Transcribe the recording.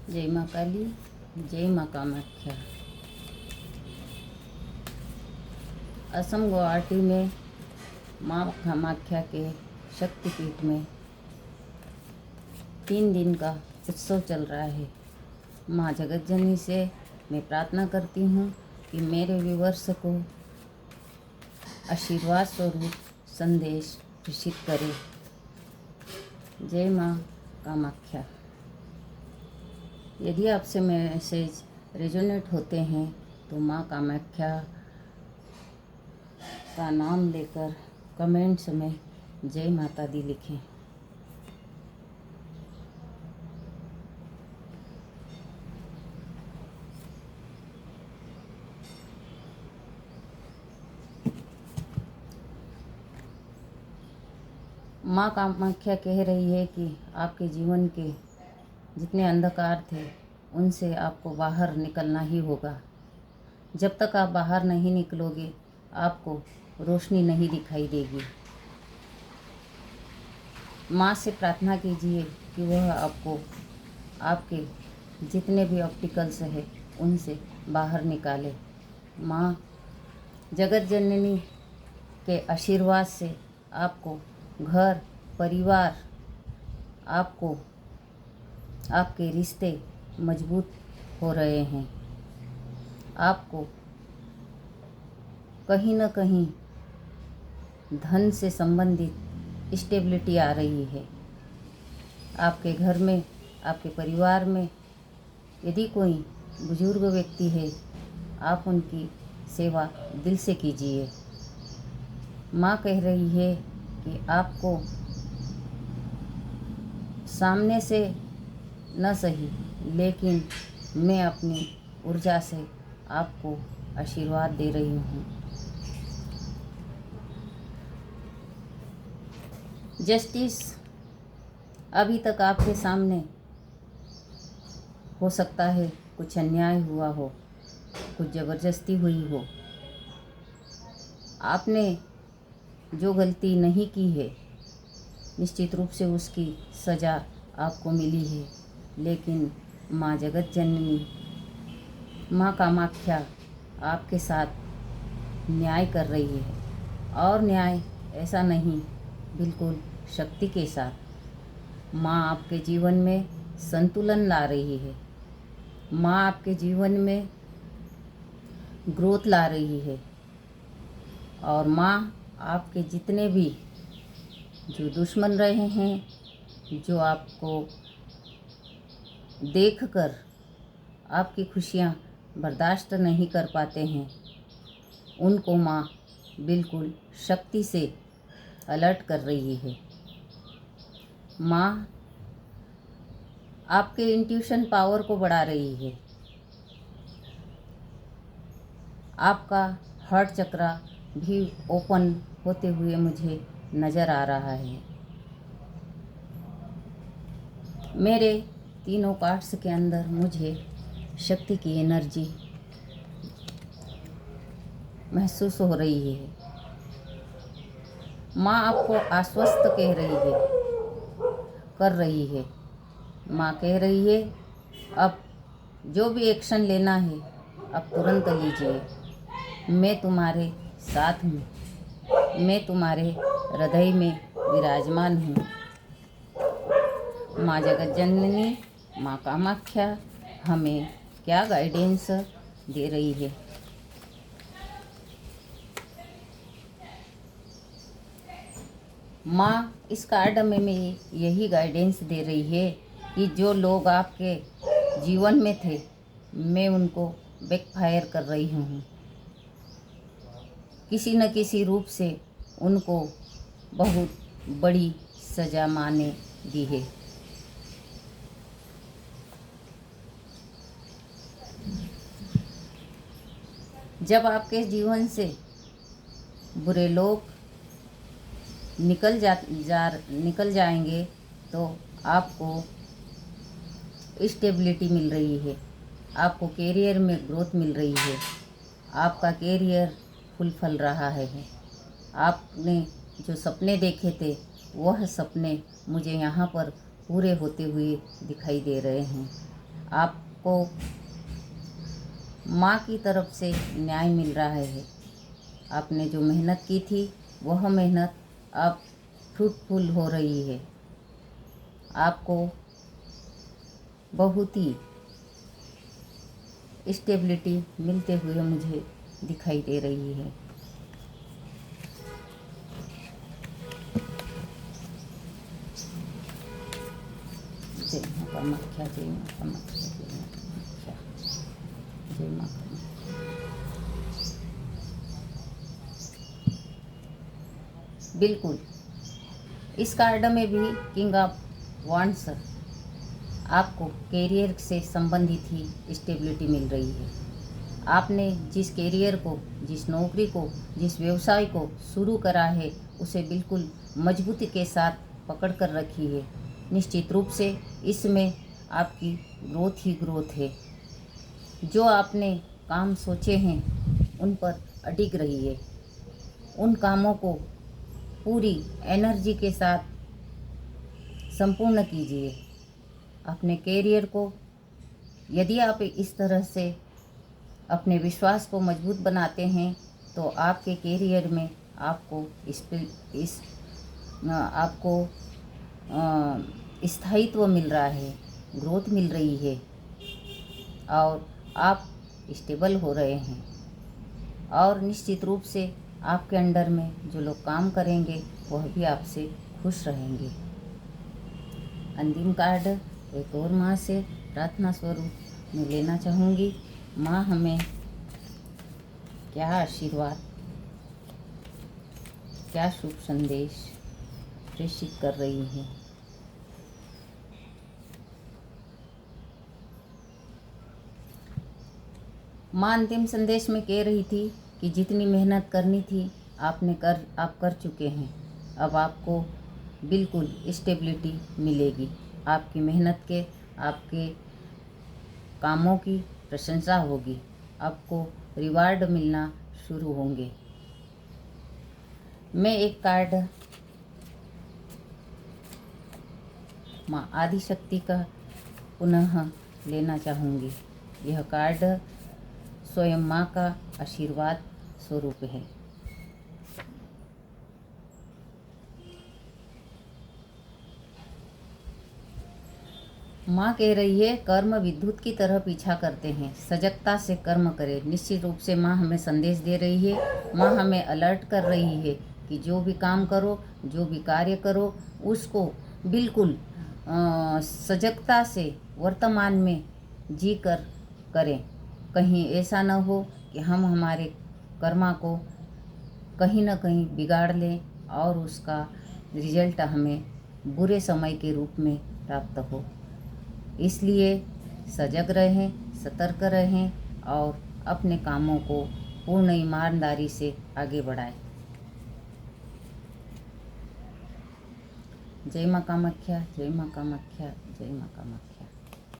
जय माँ काली, जय माँ कामाख्या। असम गुवाहाटी में माँ कामाख्या के शक्तिपीठ में 3 दिन का उत्सव चल रहा है। माँ जगत जननी से मैं प्रार्थना करती हूँ कि मेरे व्यूवर्स को आशीर्वाद स्वरूप संदेश प्रेषित करे। जय माँ कामाख्या। यदि आपसे मैसेज रेजोनेट होते हैं तो माँ कामाख्या का नाम लेकर कमेंट्स में जय माता दी लिखें। माँ कामाख्या कह रही है कि आपके जीवन के जितने अंधकार थे उनसे आपको बाहर निकलना ही होगा। जब तक आप बाहर नहीं निकलोगे आपको रोशनी नहीं दिखाई देगी। माँ से प्रार्थना कीजिए कि वह आपको आपके जितने भी ऑब्स्टिकल्स हैं उनसे बाहर निकाले। माँ जगत जननी के आशीर्वाद से आपको घर परिवार, आपको आपके रिश्ते मजबूत हो रहे हैं। आपको कहीं न कहीं धन से संबंधित स्टेबिलिटी आ रही है। आपके घर में, आपके परिवार में यदि कोई बुजुर्ग व्यक्ति है, आप उनकी सेवा दिल से कीजिए। माँ कह रही है कि आपको सामने से न सही, लेकिन मैं अपनी ऊर्जा से आपको आशीर्वाद दे रही हूँ। जस्टिस अभी तक आपके सामने हो सकता है कुछ अन्याय हुआ हो, कुछ ज़बरदस्ती हुई हो। आपने जो गलती नहीं की है निश्चित रूप से उसकी सज़ा आपको मिली है, लेकिन माँ जगत जननी, माँ कामाख्या आपके साथ न्याय कर रही है। और न्याय ऐसा नहीं, बिल्कुल शक्ति के साथ माँ आपके जीवन में संतुलन ला रही है। माँ आपके जीवन में ग्रोथ ला रही है। और माँ आपके जितने भी जो दुश्मन रहे हैं, जो आपको देखकर आपकी खुशियाँ बर्दाश्त नहीं कर पाते हैं, उनको माँ बिल्कुल शक्ति से अलर्ट कर रही है। माँ आपके इंट्यूशन पावर को बढ़ा रही है। आपका हार्ट चक्रा भी ओपन होते हुए मुझे नज़र आ रहा है। मेरे तीनों पार्ट्स के अंदर मुझे शक्ति की एनर्जी महसूस हो रही है। माँ आपको आश्वस्त कह रही है, कर रही है। माँ कह रही है अब जो भी एक्शन लेना है अब तुरंत लीजिए। मैं तुम्हारे साथ हूँ, मैं तुम्हारे हृदय में विराजमान हूँ। माँ जगत जननी, माँ कामाख्या हमें क्या गाइडेंस दे रही है। माँ इस कार्ड में यही गाइडेंस दे रही है कि जो लोग आपके जीवन में थे, मैं उनको बैकफायर कर रही हूँ। किसी न किसी रूप से उनको बहुत बड़ी सज़ा माँ ने दी है। जब आपके जीवन से बुरे लोग निकल जाएंगे तो आपको स्टेबिलिटी मिल रही है, आपको कैरियर में ग्रोथ मिल रही है, आपका कैरियर फुल रहा है। आपने जो सपने देखे थे वह सपने मुझे यहाँ पर पूरे होते हुए दिखाई दे रहे हैं। आपको माँ की तरफ से न्याय मिल रहा है। आपने जो मेहनत की थी वह मेहनत अब फ्रूटफुल हो रही है। आपको बहुत ही स्टेबिलिटी मिलते हुए मुझे दिखाई दे रही है। जय माँ कामाख्या, जय माँ कामाख्या, जय माँ कामाख्या, जय माँ कामाख्या। बिल्कुल, इस कार्ड में भी किंग ऑफ वांड्स आपको कैरियर से संबंधित ही स्टेबिलिटी मिल रही है। आपने जिस कैरियर को, जिस नौकरी को, जिस व्यवसाय को शुरू करा है उसे बिल्कुल मजबूती के साथ पकड़ कर रखी है। निश्चित रूप से इसमें आपकी ग्रोथ ही ग्रोथ है। जो आपने काम सोचे हैं उन पर अडिग रहिए। उन कामों को पूरी एनर्जी के साथ संपूर्ण कीजिए। अपने कैरियर को यदि आप इस तरह से अपने विश्वास को मजबूत बनाते हैं तो आपके कैरियर में आपको आपको स्थायित्व मिल रहा है, ग्रोथ मिल रही है और आप स्टेबल हो रहे हैं। और निश्चित रूप से आपके अंडर में जो लोग काम करेंगे वह भी आपसे खुश रहेंगे। अंतिम कार्ड एक और माँ से प्रार्थना स्वरूप मैं लेना चाहूँगी। माँ हमें क्या आशीर्वाद, क्या शुभ संदेश प्रेषित कर रही है। माँ अंतिम संदेश में कह रही थी कि जितनी मेहनत करनी थी आप कर चुके हैं। अब आपको बिल्कुल स्टेबिलिटी मिलेगी। आपकी मेहनत के, आपके कामों की प्रशंसा होगी। आपको रिवार्ड मिलना शुरू होंगे। मैं एक कार्ड माँ आदिशक्ति का पुनः लेना चाहूँगी। यह कार्ड स्वयं माँ का आशीर्वाद स्वरूप है। माँ कह रही है कर्म विद्युत की तरह पीछा करते हैं, सजगता से कर्म करें। निश्चित रूप से माँ हमें संदेश दे रही है। माँ हमें अलर्ट कर रही है कि जो भी काम करो, जो भी कार्य करो उसको बिल्कुल सजगता से वर्तमान में जी कर करें। कहीं ऐसा न हो कि हम हमारे कर्मा को कहीं न कहीं बिगाड़ लें और उसका रिजल्ट हमें बुरे समय के रूप में प्राप्त हो। इसलिए सजग रहें, सतर्क रहें और अपने कामों को पूर्ण ईमानदारी से आगे बढ़ाएं। जय माँ कामाख्या, जय माँ कामाख्या, जय माँ कामाख्या।